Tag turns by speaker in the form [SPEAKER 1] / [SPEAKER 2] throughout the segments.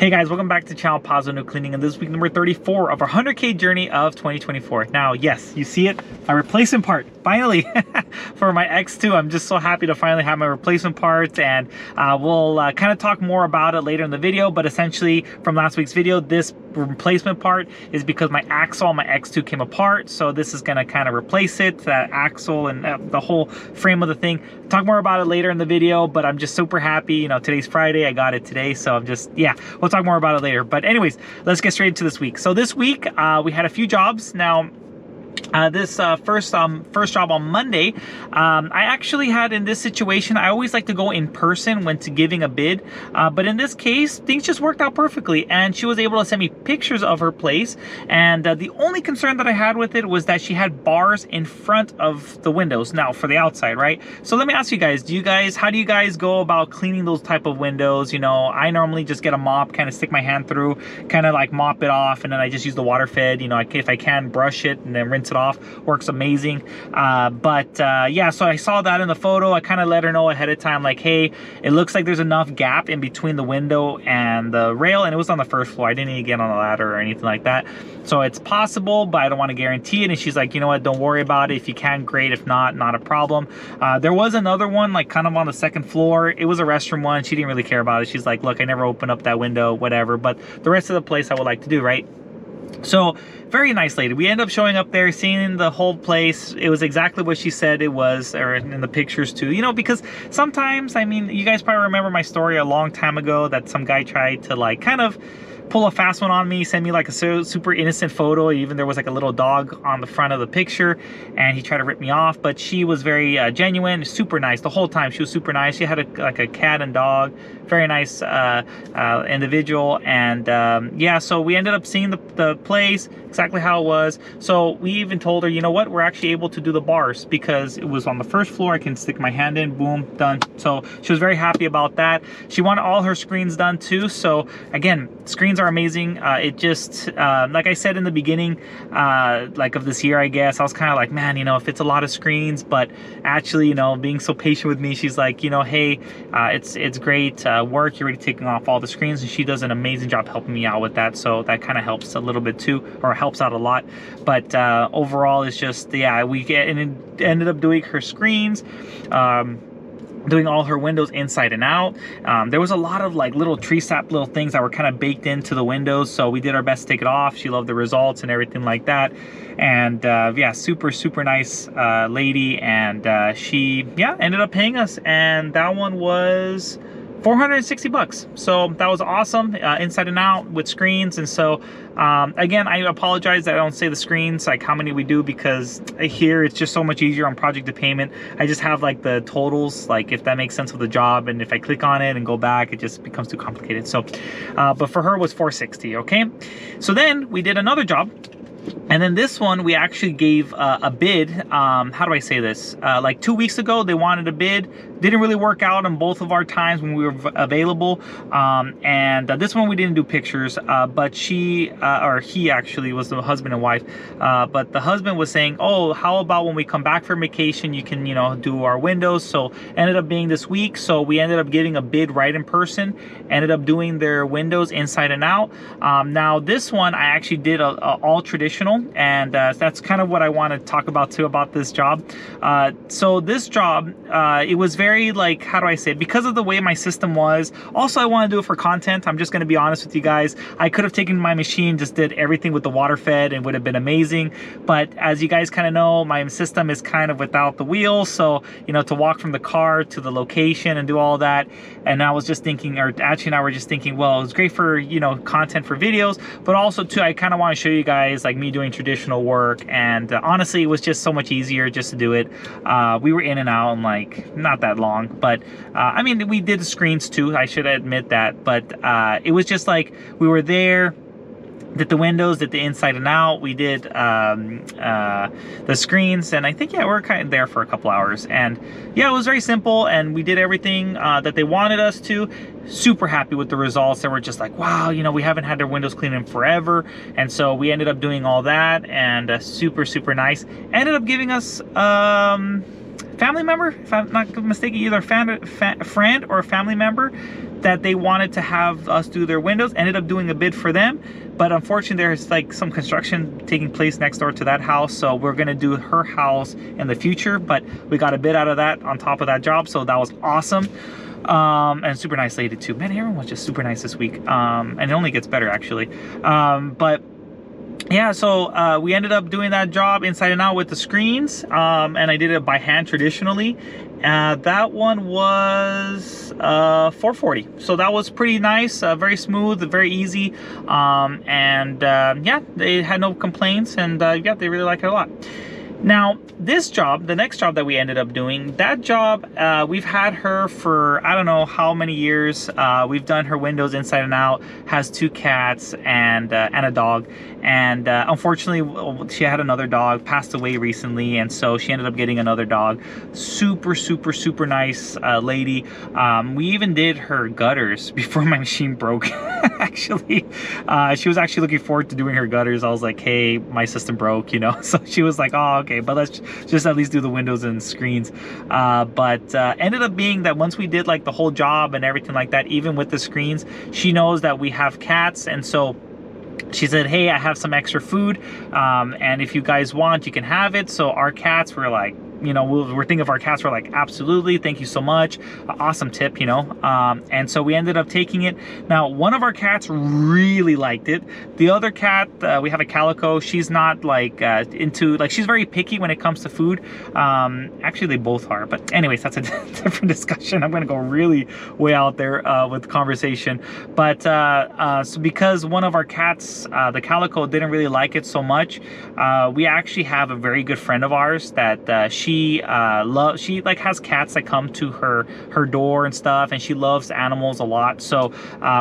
[SPEAKER 1] Hey guys, welcome back to channel Positive No Cleaning, and this is week number 34 of our 100K journey of 2024. Now, yes, you see it, my replacement part, finally, for my X2. I'm just so happy to finally have my replacement parts, and we'll kind of talk more about it later in the video, but essentially from last week's video, this replacement part is because my axle on my X2 came apart, so this is going to kind of replace it, that axle and the whole frame of the thing. Talk more about it later in the video, but I'm just super happy. You know, today's Friday, I got it today, so I'm just, yeah, we'll talk more about it later. But anyways, let's get straight into this week. So this week we had a few jobs. Now this first job on Monday, I actually had, in this situation, I always like to go in person when giving a bid, but in this case things just worked out perfectly, and she was able to send me pictures of her place, and the only concern that I had with it was that she had bars in front of the windows now for the outside, right? So let me ask you guys, how do you guys go about cleaning those type of windows? You know, I normally just get a mop, kind of stick my hand through, kind of like mop it off, and then I just use the water fed, you know, if I can brush it and then rinse it off. Works amazing. Yeah, so I saw that in the photo. I kind of let her know ahead of time, like, hey, it looks like there's enough gap in between the window and the rail, and it was on the first floor. I didn't need to get on a ladder or anything like that, so it's possible, but I don't want to guarantee it. And she's like, you know what, don't worry about it. If you can, great. If not, not a problem. There was another one, like kind of on the second floor. It was a restroom one. She didn't really care about it. She's like, look, I never opened up that window, whatever, but the rest of the place I would like to do, right? So very nice lady. We end up showing up there, seeing the whole place. It was exactly what she said it was, or in the pictures too, you know, because sometimes, I mean, you guys probably remember my story a long time ago that some guy tried to like kind of pull a fast one on me, send me like a super innocent photo. Even there was like a little dog on the front of the picture, and he tried to rip me off, but she was very genuine, super nice the whole time. She was super nice. She had like a cat and dog, very nice individual. And yeah, so we ended up seeing the place exactly how it was. So we even told her, you know what, we're actually able to do the bars because it was on the first floor. I can stick my hand in, boom, done. So she was very happy about that. She wanted all her screens done too. So again, screens are amazing. It just like I said in the beginning, like of this year, I guess I was kind of like, man, you know, if it's a lot of screens, but actually, you know, being so patient with me, she's like, you know, hey, it's great work. You're already taking off all the screens, and she does an amazing job helping me out with that. So that kind of helps a little bit too, or helps out a lot. But overall, it's just, yeah, we ended up doing her screens, doing all her windows inside and out. There was a lot of like little tree sap little things that were kind of baked into the windows, so we did our best to take it off. She loved the results and everything like that. And yeah, super nice lady. And she, yeah, ended up paying us, and that one was 460 bucks. So that was awesome, inside and out with screens. And so again, I apologize that I don't say the screens, like how many we do, because here it's just so much easier on project to payment. I just have like the totals, like if that makes sense with the job, and if I click on it and go back, it just becomes too complicated. So but for her it was 460. Okay, so then we did another job, and then this one we actually gave a bid. How do I say this? Like 2 weeks ago, they wanted a bid. Didn't really work out on both of our times when we were available. And this one we didn't do pictures, but she, or he actually, was the husband and wife. But the husband was saying, oh, how about when we come back from vacation, you can, you know, do our windows. So ended up being this week. So we ended up giving a bid right in person, ended up doing their windows inside and out. Now this one, I actually did all traditional, and that's kind of what I want to talk about too about this job. So this job, it was very, like, how do I say it? Because of the way my system was. Also, I want to do it for content. I'm just going to be honest with you guys. I could have taken my machine, just did everything with the water fed, and would have been amazing. But as you guys kind of know, my system is kind of without the wheel. So, you know, to walk from the car to the location and do all that. And I was just thinking, or actually now we're just thinking, well, it's great for, you know, content for videos, but also too, I kind of want to show you guys like me doing traditional work. And honestly, it was just so much easier just to do it. We were in and out in like not that long, but I mean, we did the screens too, I should admit that, but it was just like we were there, did the windows, did the inside and out, we did the screens, and I think, yeah, we were kind of there for a couple hours. And yeah, it was very simple, and we did everything that they wanted us to. Super happy with the results. They were just like, wow, you know, we haven't had their windows cleaned in forever. And so we ended up doing all that, and super nice. Ended up giving us family member, if I'm not mistaken, either a friend or a family member, that they wanted to have us do their windows. Ended up doing a bid for them, but unfortunately there's like some construction taking place next door to that house, so we're gonna do her house in the future, but we got a bid out of that on top of that job, so that was awesome. And super nice lady too. Man, everyone was just super nice this week, and it only gets better actually. But yeah, so we ended up doing that job inside and out with the screens, and I did it by hand traditionally. That one was $440, so that was pretty nice, very smooth, very easy, and yeah, they had no complaints, and yeah, they really like it a lot. Now, this job, the next job that we ended up doing, that job, we've had her for I don't know how many years. We've done her windows inside and out, has 2 cats and a dog. And unfortunately, she had another dog, passed away recently, and so she ended up getting another dog. Super, super, super nice lady. We even did her gutters before my machine broke. Actually, she was actually looking forward to doing her gutters. I was like, hey, my system broke, you know. So she was like, oh, okay, but let's just at least do the windows and screens. But ended up being that once we did like the whole job and everything like that, even with the screens, she knows that we have cats, and so she said, hey, I have some extra food, and if you guys want, you can have it. So our cats were like, you know, we're thinking of our cats, we're like, absolutely, thank you so much, awesome tip, you know. And so we ended up taking it. Now, one of our cats really liked it. The other cat, we have a calico, she's not like into, like, she's very picky when it comes to food. Actually, they both are, but anyways, that's a different discussion. I'm gonna go really way out there with the conversation. But so because one of our cats, the calico, didn't really like it so much, we actually have a very good friend of ours that she like has cats that come to her door and stuff, and she loves animals a lot. So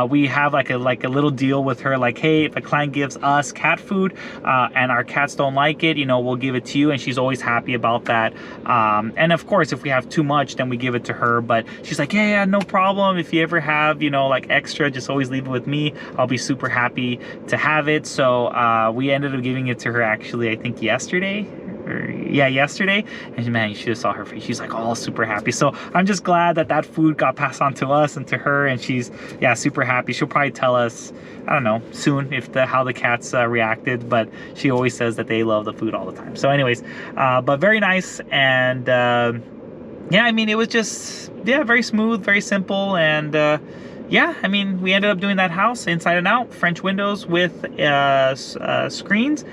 [SPEAKER 1] we have like a little deal with her, like, hey, if a client gives us cat food and our cats don't like it, you know, we'll give it to you, and she's always happy about that. And of course, if we have too much, then we give it to her, but she's like, yeah, no problem, if you ever have, you know, like extra, just always leave it with me, I'll be super happy to have it. So we ended up giving it to her actually, I think yesterday, and man, you should have saw her face. She's like all super happy. So I'm just glad that that food got passed on to us and to her, and she's, yeah, super happy. She'll probably tell us, I don't know, soon if how the cats reacted, but she always says that they love the food all the time. So anyways, but very nice, and yeah, I mean, it was just, yeah, very smooth, very simple, and yeah, I mean, we ended up doing that house inside and out, French windows with screens,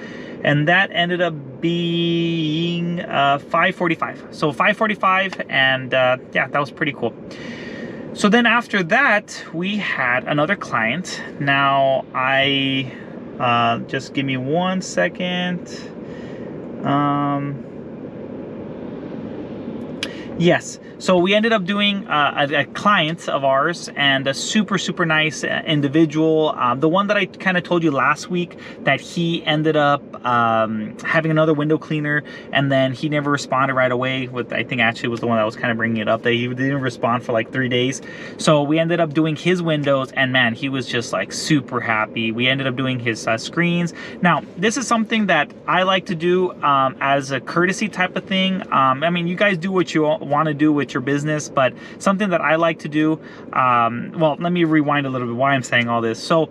[SPEAKER 1] and that ended up being $545. So $545, and yeah, that was pretty cool. So then after that, we had another client. Now I just give me 1 second. Yes, so we ended up doing a client of ours, and a super, super nice individual. The one that I kind of told you last week that he ended up having another window cleaner, and then he never responded right away. With, I think actually was the one that was kind of bringing it up, that he didn't respond for like 3 days. So we ended up doing his windows, and man, he was just like super happy. We ended up doing his screens. Now, this is something that I like to do as a courtesy type of thing. I mean, you guys do what you want to do with your business, but something that I like to do, well, let me rewind a little bit why I'm saying all this. So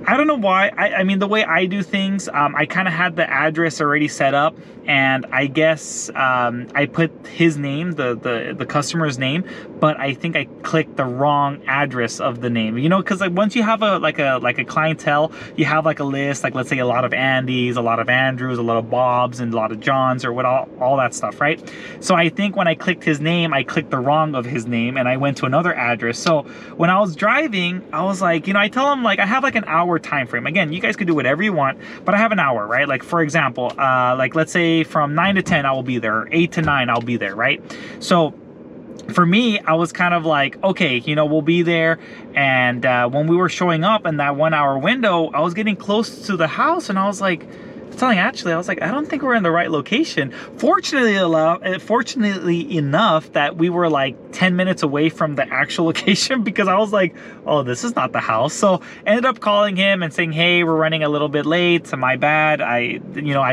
[SPEAKER 1] I don't know why, I mean, the way I do things, I kind of had the address already set up, and I guess I put his name, the customer's name, but I think I clicked the wrong address of the name, you know, because like once you have a clientele, you have like a list, like let's say a lot of Andys, a lot of Andrews, a lot of Bobs, and a lot of Johns, or what, all that stuff, right? So I think when I clicked his name, I clicked the wrong of his name, and I went to another address. So when I was driving, I was like, you know, I tell him like I have like an hour time frame. Again, you guys could do whatever you want, but I have an hour, right? Like for example, like let's say from 9 to 10 I will be there, or 8 to 9 I'll be there, right? So for me, I was kind of like, okay, you know, we'll be there. And when we were showing up in that 1 hour window, I was getting close to the house, and I was like, telling Ashley, I was like, I don't think we're in the right location. Fortunately enough that we were like 10 minutes away from the actual location, because I was like, oh, this is not the house. So ended up calling him and saying, hey, we're running a little bit late, so my bad. I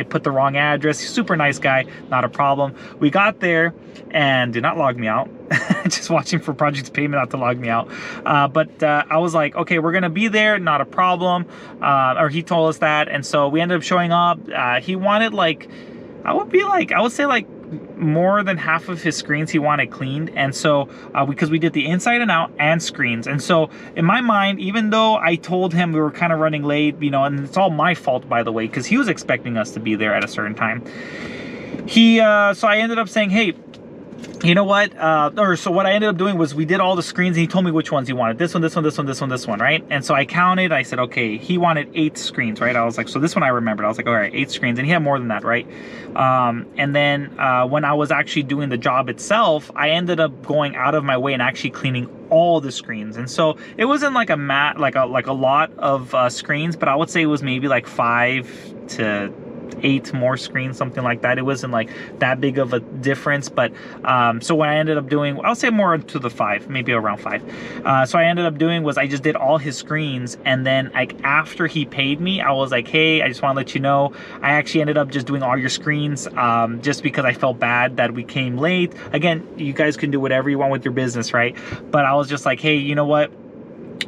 [SPEAKER 1] put the wrong address. Super nice guy, not a problem. We got there, and did not log me out. Just watching for project payment not to log me out. But I was like, okay, we're gonna be there, not a problem. Or he told us that, and so we ended up showing up. He wanted like, I would say like more than half of his screens he wanted cleaned. And so because we did the inside and out and screens, and so in my mind, even though I told him we were kind of running late, and it's all my fault, by the way, because he was expecting us to be there at a certain time. So I ended up saying, hey, you know what? So what I ended up doing was we did all the screens, and he told me which ones he wanted. This one, this one, this one, this one, this one, right? And so I counted. I said, okay, he wanted 8 screens, right? I was like, so this one I remembered. I was like, all right, 8 screens, and he had more than that, right? And then when I was actually doing the job itself, I ended up going out of my way and actually cleaning all the screens. And so it wasn't like a lot of screens, but I would say it was maybe like 5 to 8 more screens, something like that. It wasn't like that big of a difference, but so what I ended up doing, I'll say more to the 5, maybe around 5. So I ended up doing was I just did all his screens, and then like after he paid me, I was like, hey, I just want to let you know I actually ended up just doing all your screens, just because I felt bad that we came late. Again, you guys can do whatever you want with your business, right? But I was just like, hey, you know what?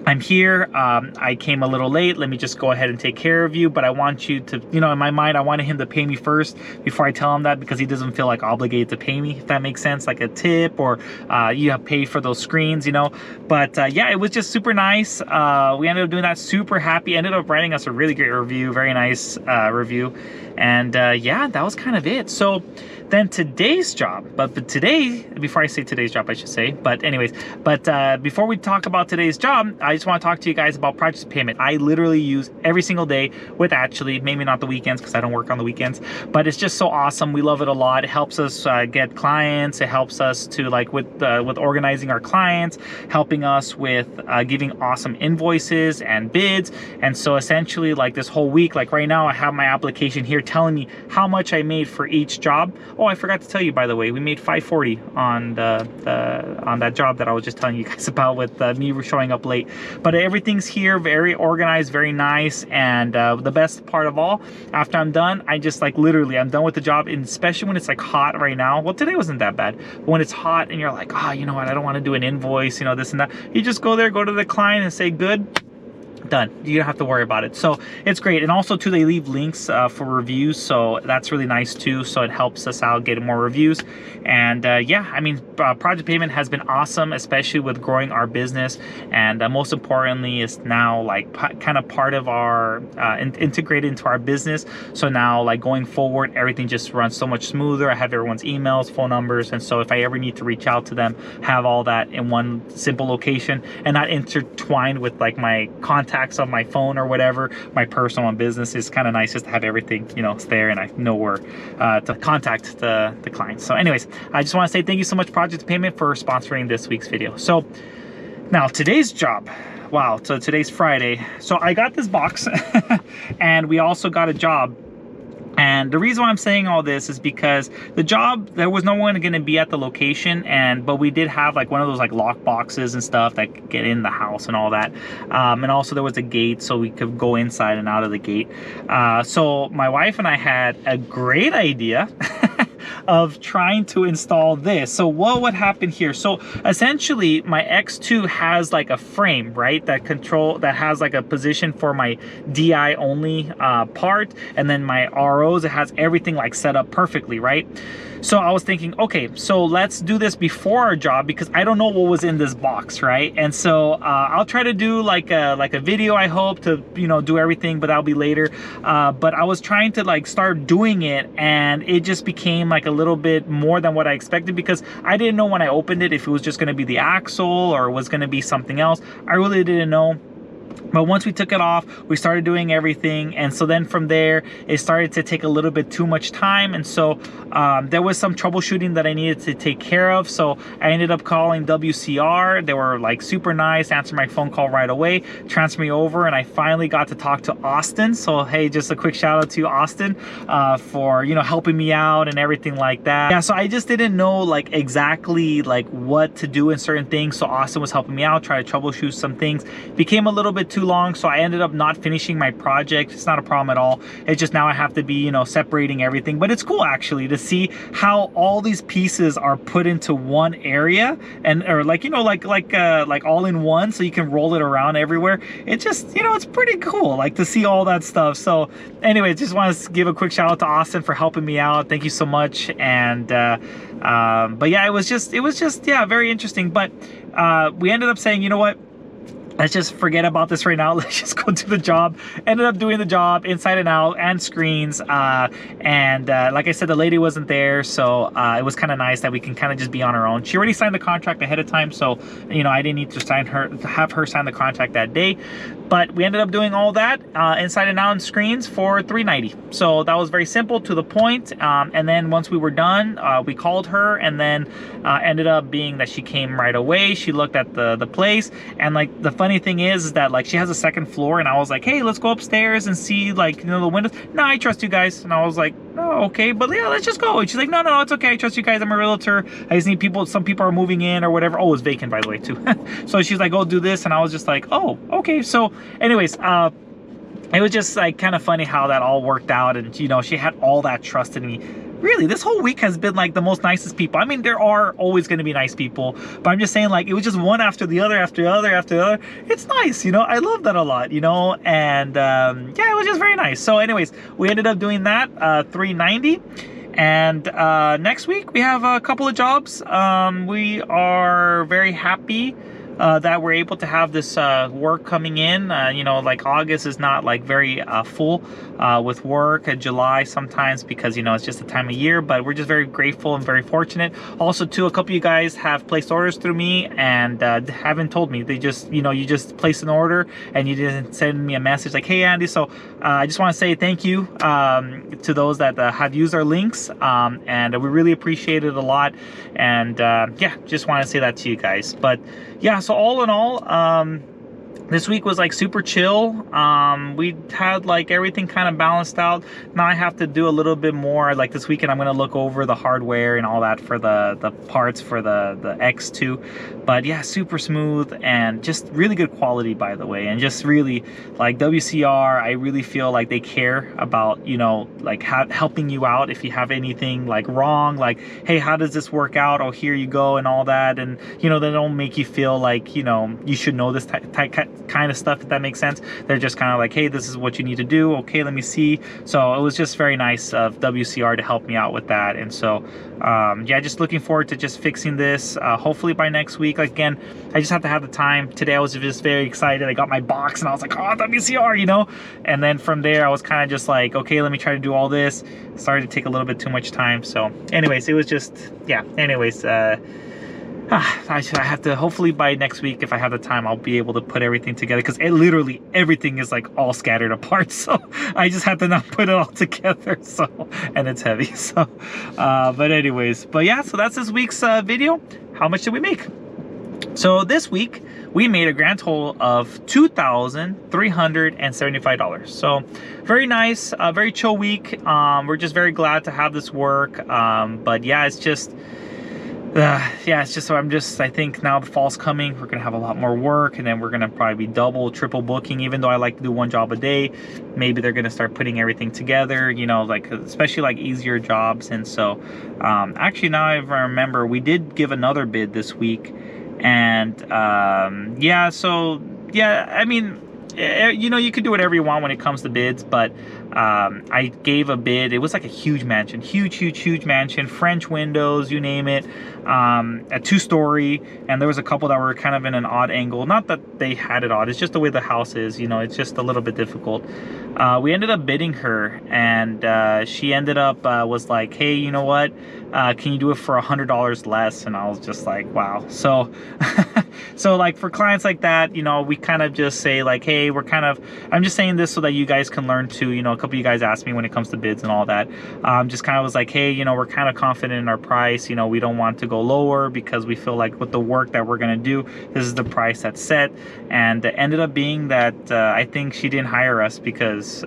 [SPEAKER 1] I'm here. I came a little late. Let me just go ahead and take care of you. But I want you to, in my mind, I wanted him to pay me first before I tell him that, because he doesn't feel like obligated to pay me, if that makes sense, like a tip, or you have paid for those screens, But yeah, it was just super nice. We ended up doing that, super happy. Ended up writing us a really great review, very nice review. And yeah, that was kind of it. So then today's job, but today, before I say today's job, I should say, but anyways, before we talk about today's job, I just want to talk to you guys about project payment. I literally use every single day with Ashley, maybe not the weekends because I don't work on the weekends, but it's just so awesome. We love it a lot. It helps us get clients. It helps us to with organizing our clients, helping us with giving awesome invoices and bids. And so essentially like this whole week, like right now I have my application here telling me how much I made for each job. Oh, I forgot to tell you, by the way, we made $540 on that job that I was just telling you guys about with me showing up late. But everything's here, very organized, very nice. And the best part of all, after I'm done, I just literally I'm done with the job. And especially when it's like hot right now. Well, today wasn't that bad, but when it's hot and you're like, you know what, I don't want to do an invoice, this and that. You just go there, go to the client and say good. Done. You don't have to worry about it. So it's great. And also too, they leave links for reviews, so that's really nice too. So it helps us out getting more reviews. And yeah, I mean, project payment has been awesome, especially with growing our business. And most importantly, is now kind of part of our integrated into our business. So now going forward, everything just runs so much smoother. I have everyone's emails, phone numbers, and so if I ever need to reach out to them, have all that in one simple location and not intertwined with my contacts on my phone or whatever. My personal and business is kind of nice just to have everything, it's there, and I know where to contact the clients. So anyways, I just want to say thank you so much, Project Payment, for sponsoring this week's video. So now today's job. Wow, so today's Friday. So I got this box and we also got a job. And the reason why I'm saying all this is because the job, there was no one going to be at the location, but we did have one of those lock boxes and stuff that get in the house and all that. And also there was a gate so we could go inside and out of the gate. So my wife and I had a great idea of trying to install this. So what would happen here? So essentially my X2 has a frame, right? That has a position for my DI only part, and then my ROs, it has everything set up perfectly, right? So I was thinking, okay, so let's do this before our job, because I don't know what was in this box, right? And so I'll try to do like a video, I hope, to do everything, but that'll be later. But I was trying to start doing it, and it just became a little bit more than what I expected, because I didn't know when I opened it if it was just going to be the axle or was going to be something else. I really didn't know. But once we took it off, we started doing everything. And so then from there, it started to take a little bit too much time. And so there was some troubleshooting that I needed to take care of. So I ended up calling WCR. They were like super nice, answered my phone call right away, transferred me over, and I finally got to talk to Austin. So hey, just a quick shout out to you, Austin, for, you know, helping me out and everything like that. Yeah, so I just didn't know like exactly like what to do in certain things. So Austin was helping me out, try to troubleshoot some things. Became a little bit too long, so I ended up not finishing my project. It's not a problem at all. It's just now I have to be, you know, separating everything. But it's cool actually to see how all these pieces are put into one area, and or like, you know, like all in one, so you can roll it around everywhere. It just, you know, it's pretty cool like to see all that stuff. So anyway, just want to give a quick shout out to Austin for helping me out. Thank you so much. And but yeah, it was just yeah, very interesting. But we ended up saying, you know what, let's just forget about this right now. Let's just go do the job. Ended up doing the job inside and out and screens. And like I said, the lady wasn't there. So it was kind of nice that we can kind of just be on our own. She already signed the contract ahead of time. So, you know, I didn't need to have her sign the contract that day. But we ended up doing all that inside and out and screens for $390. So that was very simple, to the point. And then once we were done, we called her, and then ended up being that she came right away. She looked at the place, and like the funny thing is that like she has a second floor, and I was like, hey, let's go upstairs and see, like, you know, the windows. No, I trust you guys. And I was like, oh, okay, but yeah, let's just go. And she's like, no, it's okay. I trust you guys. I'm a realtor. I just need people. Some people are moving in or whatever. Oh, it's vacant, by the way, too. So she's like, go do this. And I was just like, oh, okay. So anyways, it was just like kind of funny how that all worked out. And, you know, she had all that trust in me. Really, this whole week has been like the most nicest people. I mean, there are always going to be nice people, but I'm just saying, like, it was just one after the other, after the other, after the other. It's nice, you know. I love that a lot, you know. And yeah, it was just very nice. So anyways, we ended up doing that, $390. And next week we have a couple of jobs. We are very happy that we're able to have this work coming in. You know, like August is not like very full with work. July sometimes, because, you know, it's just the time of year, but we're just very grateful and very fortunate. Also too, a couple of you guys have placed orders through me and haven't told me. They just, you know, you just placed an order and you didn't send me a message like, hey Andy. So I just want to say thank you to those that have used our links, and we really appreciate it a lot. And yeah, just want to say that to you guys. But yeah, so all in all, this week was like super chill. We had like everything kind of balanced out. Now I have to do a little bit more. Like this weekend, I'm going to look over the hardware and all that for the parts for the X2. But yeah, super smooth and just really good quality, by the way. And just really like WCR, I really feel like they care about, you know, like helping you out if you have anything like wrong. Like, hey, how does this work out? Oh, here you go, and all that. And, you know, they don't make you feel like, you know, you should know this kind of stuff, if that makes sense. They're just kind of like, hey, this is what you need to do. Okay, let me see. So it was just very nice of WCR to help me out with that. And so yeah, just looking forward to just fixing this hopefully by next week. Like, again, I just have to have the time. Today I was just very excited. I got my box and I was like, oh, WCR, you know. And then from there I was kind of just like, okay, let me try to do all this. It started to take a little bit too much time. So anyways, it was just, yeah, anyways, I have to, hopefully by next week, if I have the time, I'll be able to put everything together, because it literally everything is like all scattered apart. So I just have to now put it all together. So, and it's heavy. So but anyways, but yeah, so that's this week's video. How much did we make? So this week we made a grand total of $2,375. So very nice, very chill week. We're just very glad to have this work. But yeah, it's just yeah, it's just, so I think now the fall's coming, we're gonna have a lot more work, and then we're gonna probably be double, triple booking. Even though I like to do one job a day, maybe they're gonna start putting everything together, you know, like especially like easier jobs. And so actually, now I remember, we did give another bid this week. And yeah, so yeah, I mean, you know, you can do whatever you want when it comes to bids, but I gave a bid. It was like a huge mansion, huge mansion, French windows, you name it, a 2-story, and there was a couple that were kind of in an odd angle. Not that they had it odd, it's just the way the house is, you know, it's just a little bit difficult. We ended up bidding her, and she ended up was like, hey, you know what, can you do it for $100 less? And I was just like, wow. So so like for clients like that, you know, we kind of just say like, hey, we're kind of, I'm just saying this so that you guys can learn too. You know, a couple of you guys asked me when it comes to bids and all that, just kind of was like, hey, you know, we're kind of confident in our price, you know, we don't want to go lower because we feel like with the work that we're going to do, this is the price that's set. And it ended up being that I think she didn't hire us because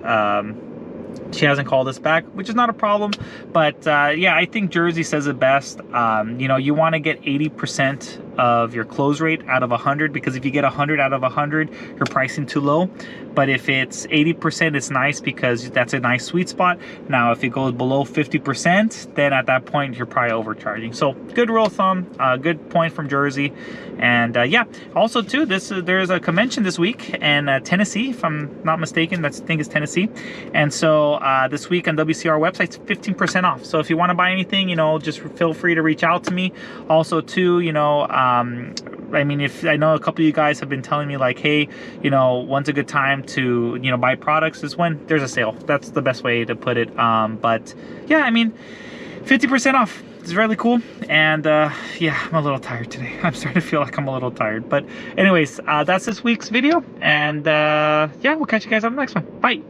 [SPEAKER 1] she hasn't called us back, which is not a problem. But yeah, I think Jersey says it best. You know, you want to get 80% of your close rate out of 100, because if you get 100 out of 100, you're pricing too low. But if it's 80%, it's nice because that's a nice sweet spot. Now, if it goes below 50%, then at that point, you're probably overcharging. So good rule of thumb, good point from Jersey. And yeah, also too, there's a convention this week in Tennessee, if I'm not mistaken. I think it's Tennessee. And so this week on WCR website, it's 15% off. So if you want to buy anything, you know, just feel free to reach out to me. Also too, you know, I mean, if I know a couple of you guys have been telling me like, hey, you know, when's a good time to, you know, buy products, is when there's a sale. That's the best way to put it. But yeah, I mean, 50% off. It's really cool. And yeah, I'm a little tired today. I'm starting to feel like I'm a little tired. But anyways, that's this week's video. And yeah, we'll catch you guys on the next one. Bye.